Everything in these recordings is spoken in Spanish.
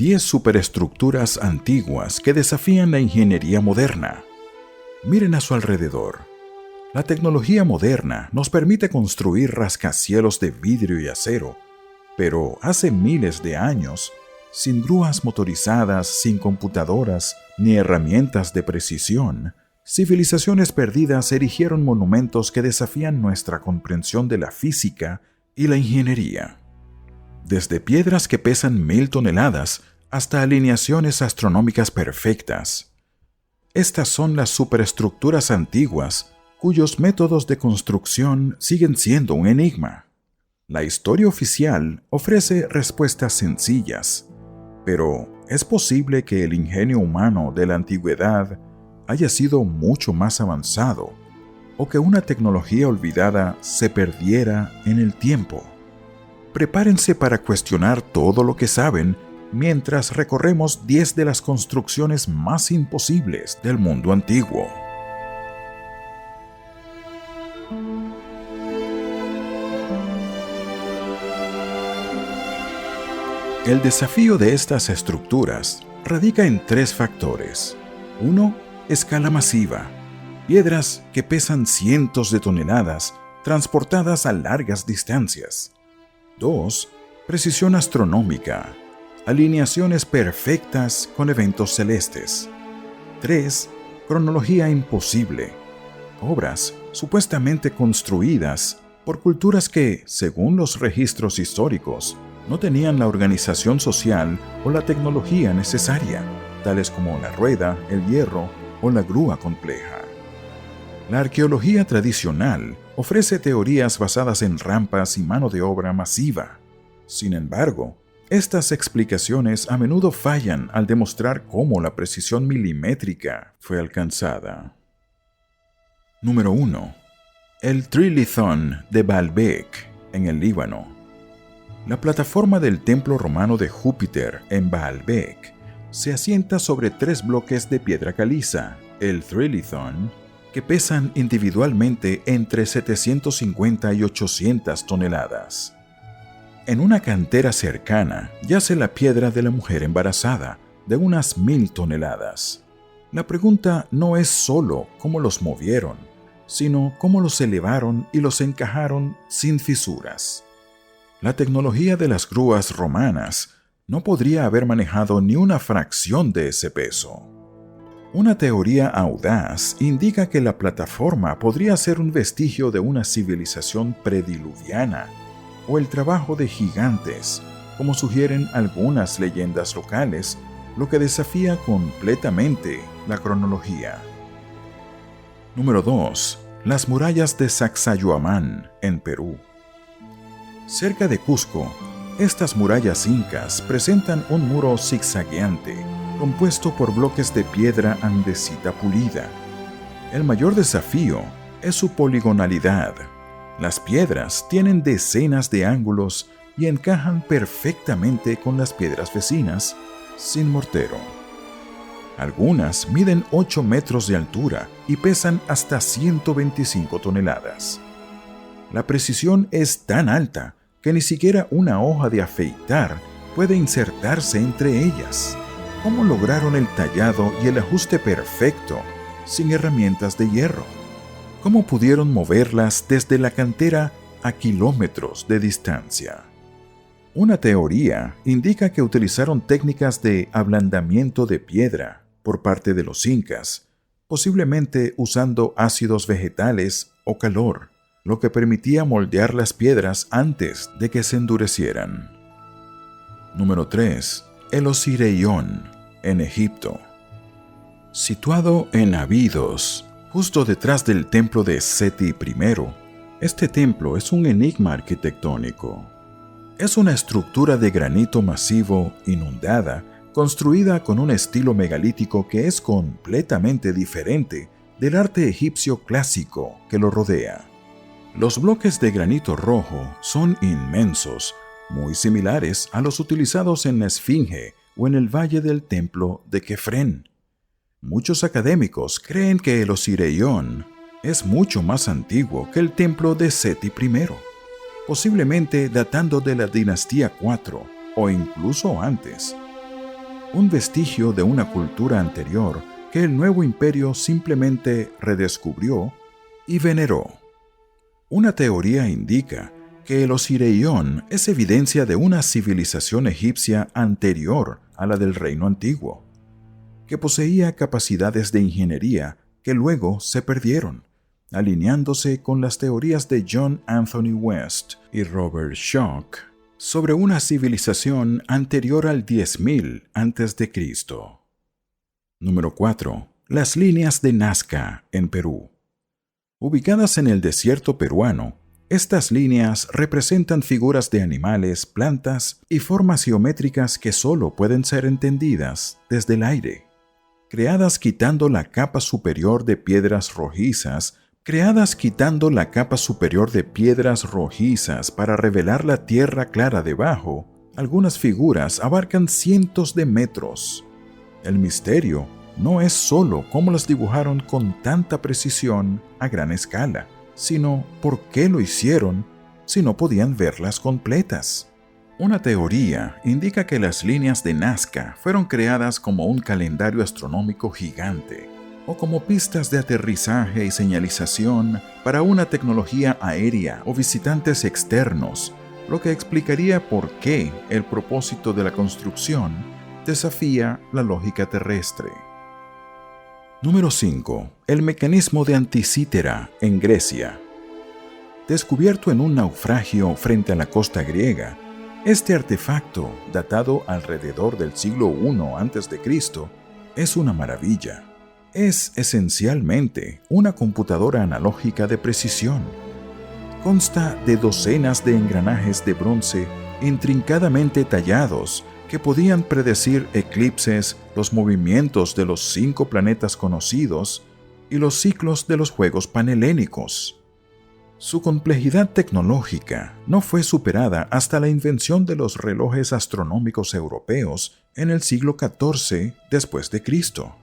10 superestructuras antiguas que desafían la ingeniería moderna. Miren a su alrededor. La tecnología moderna nos permite construir rascacielos de vidrio y acero, pero hace miles de años, sin grúas motorizadas, sin computadoras ni herramientas de precisión, civilizaciones perdidas erigieron monumentos que desafían nuestra comprensión de la física y la ingeniería. Desde piedras que pesan 1000 toneladas hasta alineaciones astronómicas perfectas. Estas son las superestructuras antiguas cuyos métodos de construcción siguen siendo un enigma. La historia oficial ofrece respuestas sencillas, pero ¿es posible que el ingenio humano de la antigüedad haya sido mucho más avanzado o que una tecnología olvidada se perdiera en el tiempo? Prepárense para cuestionar todo lo que saben mientras recorremos 10 de las construcciones más imposibles del mundo antiguo. El desafío de estas estructuras radica en 3 factores. 1. Escala masiva. Piedras que pesan cientos de toneladas transportadas a largas distancias. 2. Precisión astronómica. Alineaciones perfectas con eventos celestes. 3. Cronología imposible. Obras supuestamente construidas por culturas que, según los registros históricos, no tenían la organización social o la tecnología necesaria, tales como la rueda, el hierro o la grúa compleja. La arqueología tradicional ofrece teorías basadas en rampas y mano de obra masiva. Sin embargo, estas explicaciones a menudo fallan al demostrar cómo la precisión milimétrica fue alcanzada. Número 1. El Trilithon de Baalbek, en el Líbano. La plataforma del templo romano de Júpiter en Baalbek se asienta sobre 3 bloques de piedra caliza, el Trilithon, que pesan individualmente entre 750 y 800 toneladas. En una cantera cercana yace la piedra de la mujer embarazada, de unas 1000 toneladas. La pregunta no es solo cómo los movieron, sino cómo los elevaron y los encajaron sin fisuras. La tecnología de las grúas romanas no podría haber manejado ni una fracción de ese peso. Una teoría audaz indica que la plataforma podría ser un vestigio de una civilización prediluviana o el trabajo de gigantes, como sugieren algunas leyendas locales, lo que desafía completamente la cronología. Número 2. Las murallas de Sacsayhuamán, en Perú. Cerca de Cusco, estas murallas incas presentan un muro zigzagueante, compuesto por bloques de piedra andesita pulida. El mayor desafío es su poligonalidad. Las piedras tienen decenas de ángulos y encajan perfectamente con las piedras vecinas, sin mortero. Algunas miden 8 metros de altura y pesan hasta 125 toneladas. La precisión es tan alta que ni siquiera una hoja de afeitar puede insertarse entre ellas. ¿Cómo lograron el tallado y el ajuste perfecto sin herramientas de hierro? ¿Cómo pudieron moverlas desde la cantera a kilómetros de distancia? Una teoría indica que utilizaron técnicas de ablandamiento de piedra por parte de los incas, posiblemente usando ácidos vegetales o calor, lo que permitía moldear las piedras antes de que se endurecieran. Número 3. El Osireión, en Egipto. Situado en Abidos, justo detrás del templo de Seti I, este templo es un enigma arquitectónico. Es una estructura de granito masivo inundada, construida con un estilo megalítico que es completamente diferente del arte egipcio clásico que lo rodea. Los bloques de granito rojo son inmensos, muy similares a los utilizados en la Esfinge o en el valle del templo de Kefren. Muchos académicos creen que el Osireión es mucho más antiguo que el templo de Seti I, posiblemente datando de la dinastía IV o incluso antes. un vestigio de una cultura anterior que el nuevo imperio simplemente redescubrió y veneró. Una teoría indica que el Osireyón es evidencia de una civilización egipcia anterior a la del Reino Antiguo, que poseía capacidades de ingeniería que luego se perdieron, alineándose con las teorías de John Anthony West y Robert Schoch sobre una civilización anterior al 10.000 a.C. Número 4. Las líneas de Nazca en Perú. Ubicadas en el desierto peruano, estas líneas representan figuras de animales, plantas y formas geométricas que solo pueden ser entendidas desde el aire. Creadas quitando la capa superior de piedras rojizas para revelar la tierra clara debajo, algunas figuras abarcan cientos de metros. El misterio no es solo cómo las dibujaron con tanta precisión a gran escala, sino por qué lo hicieron si no podían verlas completas. Una teoría indica que las líneas de Nazca fueron creadas como un calendario astronómico gigante, o como pistas de aterrizaje y señalización para una tecnología aérea o visitantes externos, lo que explicaría por qué el propósito de la construcción desafía la lógica terrestre. Número 5. El mecanismo de Anticítera en Grecia. Descubierto en un naufragio frente a la costa griega, este artefacto, datado alrededor del siglo I a.C., es una maravilla. Es esencialmente una computadora analógica de precisión. Consta de docenas de engranajes de bronce intrincadamente tallados que podían predecir eclipses, los movimientos de los 5 planetas conocidos y los ciclos de los juegos panhelénicos. Su complejidad tecnológica no fue superada hasta la invención de los relojes astronómicos europeos en el siglo XIV después de Cristo.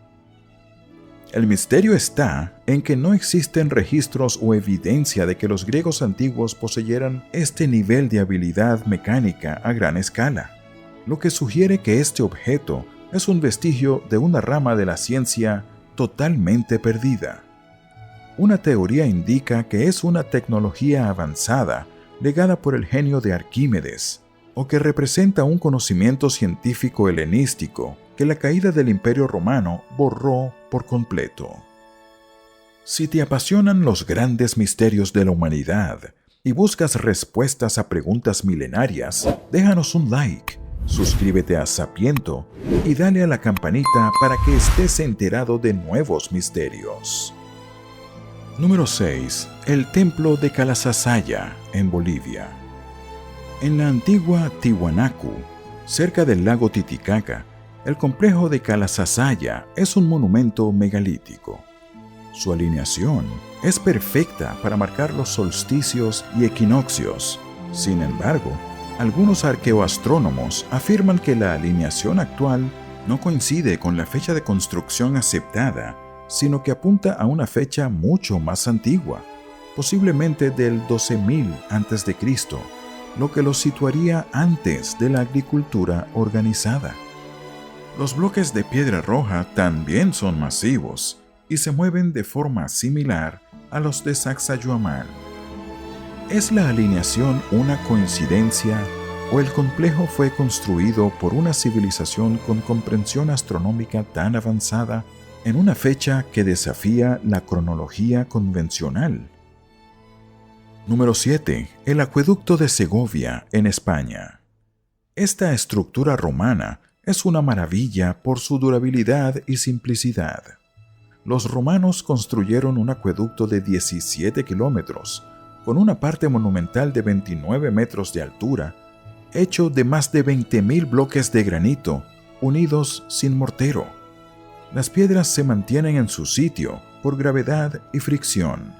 El misterio está en que no existen registros o evidencia de que los griegos antiguos poseyeran este nivel de habilidad mecánica a gran escala, lo que sugiere que este objeto es un vestigio de una rama de la ciencia totalmente perdida. Una teoría indica que es una tecnología avanzada legada por el genio de Arquímedes, o que representa un conocimiento científico helenístico que la caída del Imperio Romano borró por completo. Si te apasionan los grandes misterios de la humanidad y buscas respuestas a preguntas milenarias, déjanos un like, suscríbete a Sapiento y dale a la campanita para que estés enterado de nuevos misterios. Número 6. El Templo de Calasasaya, en Bolivia. En la antigua Tiwanaku, cerca del lago Titicaca, el complejo de Calasasaya es un monumento megalítico. Su alineación es perfecta para marcar los solsticios y equinoccios. Sin embargo, algunos arqueoastrónomos afirman que la alineación actual no coincide con la fecha de construcción aceptada, sino que apunta a una fecha mucho más antigua, posiblemente del 12.000 a.C., lo que lo situaría antes de la agricultura organizada. Los bloques de piedra roja también son masivos y se mueven de forma similar a los de Sacsayhuamán. ¿Es la alineación una coincidencia o el complejo fue construido por una civilización con comprensión astronómica tan avanzada en una fecha que desafía la cronología convencional? Número 7. El acueducto de Segovia, en España. Esta estructura romana es una maravilla por su durabilidad y simplicidad. Los romanos construyeron un acueducto de 17 kilómetros, con una parte monumental de 29 metros de altura, hecho de más de 20.000 bloques de granito, unidos sin mortero. Las piedras se mantienen en su sitio por gravedad y fricción.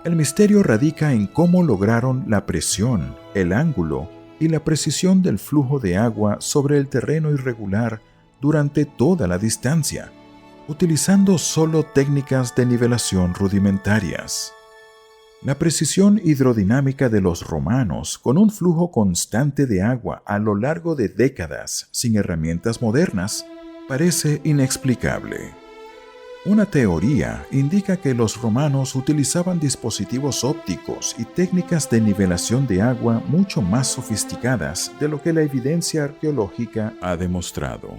El misterio radica en cómo lograron la presión, el ángulo y la precisión del flujo de agua sobre el terreno irregular durante toda la distancia, utilizando solo técnicas de nivelación rudimentarias. La precisión hidrodinámica de los romanos, con un flujo constante de agua a lo largo de décadas sin herramientas modernas, parece inexplicable. Una teoría indica que los romanos utilizaban dispositivos ópticos y técnicas de nivelación de agua mucho más sofisticadas de lo que la evidencia arqueológica ha demostrado.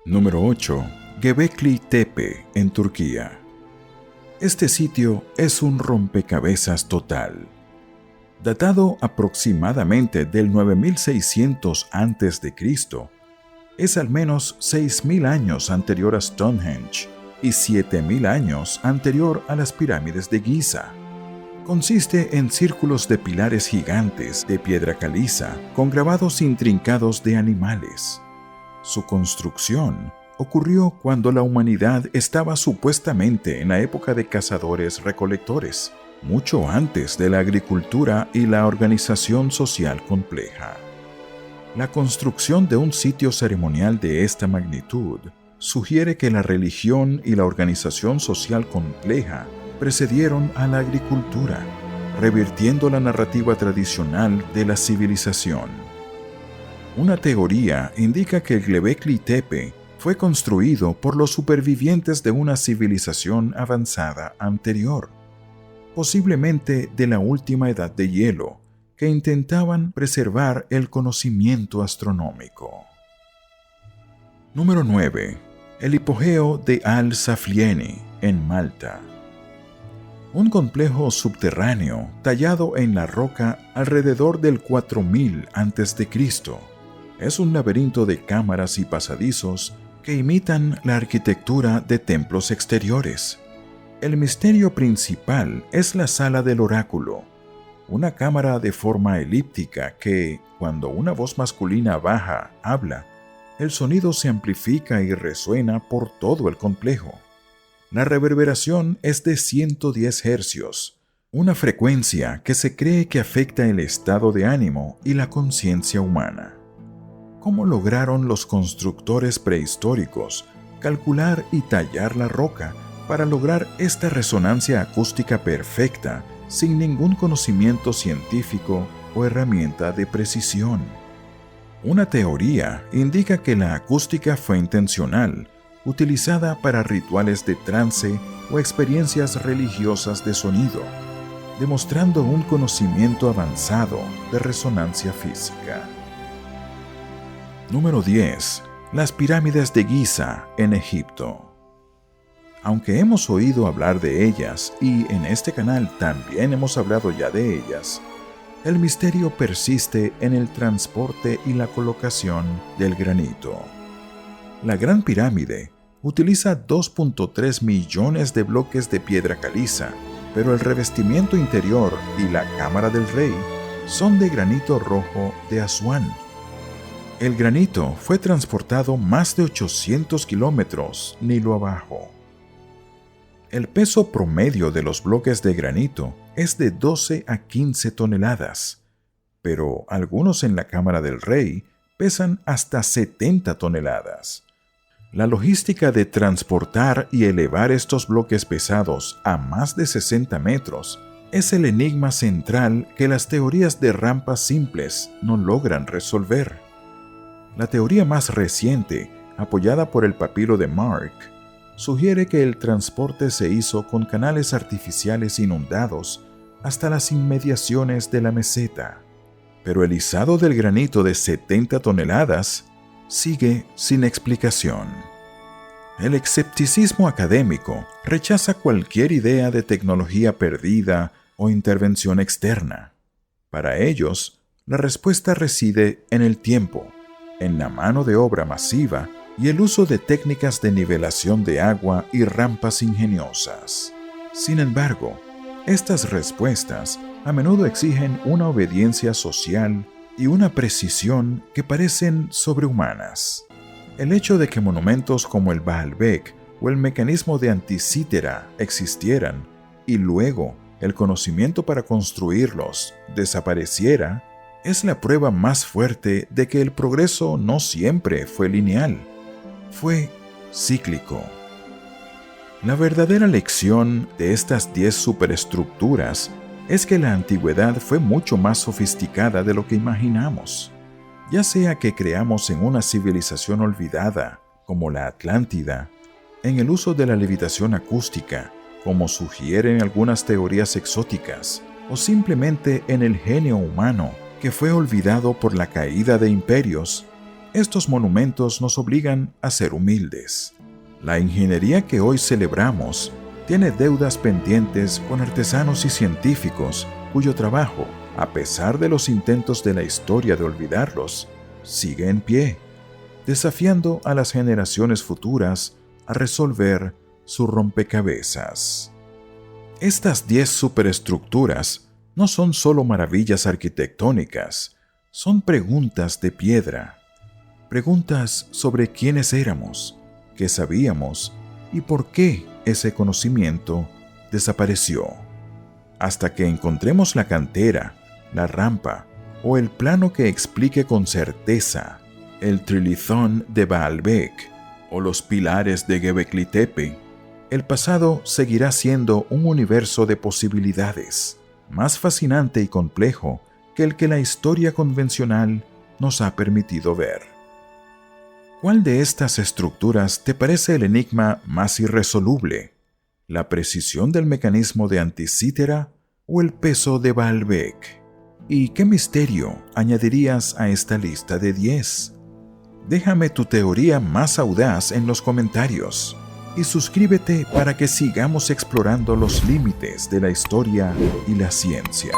Número 8. Göbekli Tepe, en Turquía. Este sitio es un rompecabezas total. Datado aproximadamente del 9600 a.C., es al menos 6000 años anterior a Stonehenge y 7000 años anterior a las pirámides de Giza. Consiste en círculos de pilares gigantes de piedra caliza con grabados intrincados de animales. Su construcción ocurrió cuando la humanidad estaba supuestamente en la época de cazadores-recolectores, mucho antes de la agricultura y la organización social compleja. La construcción de un sitio ceremonial de esta magnitud sugiere que la religión y la organización social compleja precedieron a la agricultura, revirtiendo la narrativa tradicional de la civilización. Una teoría indica que el Göbekli Tepe fue construido por los supervivientes de una civilización avanzada anterior, posiblemente de la última edad de hielo, que intentaban preservar el conocimiento astronómico. Número 9. El hipogeo de Al-Saflieni, en Malta. Un complejo subterráneo tallado en la roca alrededor del 4000 a.C. Es un laberinto de cámaras y pasadizos que imitan la arquitectura de templos exteriores. El misterio principal es la sala del oráculo, una cámara de forma elíptica que, cuando una voz masculina baja habla, el sonido se amplifica y resuena por todo el complejo. La reverberación es de 110 hercios, una frecuencia que se cree que afecta el estado de ánimo y la conciencia humana. ¿Cómo lograron los constructores prehistóricos calcular y tallar la roca para lograr esta resonancia acústica perfecta sin ningún conocimiento científico o herramienta de precisión? Una teoría indica que la acústica fue intencional, utilizada para rituales de trance o experiencias religiosas de sonido, demostrando un conocimiento avanzado de resonancia física. Número 10. Las pirámides de Giza, en Egipto. Aunque hemos oído hablar de ellas y en este canal también hemos hablado ya de ellas, el misterio persiste en el transporte y la colocación del granito. La Gran Pirámide utiliza 2.3 millones de bloques de piedra caliza, pero el revestimiento interior y la cámara del rey son de granito rojo de Asuán. El granito fue transportado más de 800 kilómetros Nilo abajo. El peso promedio de los bloques de granito es de 12 a 15 toneladas, pero algunos en la Cámara del Rey pesan hasta 70 toneladas. La logística de transportar y elevar estos bloques pesados a más de 60 metros es el enigma central que las teorías de rampas simples no logran resolver. La teoría más reciente, apoyada por el papiro de Mark, sugiere que el transporte se hizo con canales artificiales inundados hasta las inmediaciones de la meseta, pero el izado del granito de 70 toneladas sigue sin explicación. El escepticismo académico rechaza cualquier idea de tecnología perdida o intervención externa. Para ellos, la respuesta reside en el tiempo, en la mano de obra masiva y el uso de técnicas de nivelación de agua y rampas ingeniosas. Sin embargo, estas respuestas a menudo exigen una obediencia social y una precisión que parecen sobrehumanas. El hecho de que monumentos como el Baalbek o el mecanismo de Anticítera existieran y luego el conocimiento para construirlos desapareciera es la prueba más fuerte de que el progreso no siempre fue lineal. Fue cíclico. La verdadera lección de estas 10 superestructuras es que la antigüedad fue mucho más sofisticada de lo que imaginamos. Ya sea que creamos en una civilización olvidada, como la Atlántida, en el uso de la levitación acústica, como sugieren algunas teorías exóticas, o simplemente en el genio humano, que fue olvidado por la caída de imperios, estos monumentos nos obligan a ser humildes. La ingeniería que hoy celebramos tiene deudas pendientes con artesanos y científicos cuyo trabajo, a pesar de los intentos de la historia de olvidarlos, sigue en pie, desafiando a las generaciones futuras a resolver su rompecabezas. Estas 10 superestructuras no son solo maravillas arquitectónicas, son preguntas de piedra, preguntas sobre quiénes éramos, qué sabíamos y por qué ese conocimiento desapareció. Hasta que encontremos la cantera, la rampa o el plano que explique con certeza el trilithón de Baalbek o los pilares de Göbekli Tepe, el pasado seguirá siendo un universo de posibilidades, más fascinante y complejo que el que la historia convencional nos ha permitido ver. ¿Cuál de estas estructuras te parece el enigma más irresoluble? ¿La precisión del mecanismo de Anticítera o el peso de Baalbek? ¿Y qué misterio añadirías a esta lista de 10? Déjame tu teoría más audaz en los comentarios y suscríbete para que sigamos explorando los límites de la historia y la ciencia.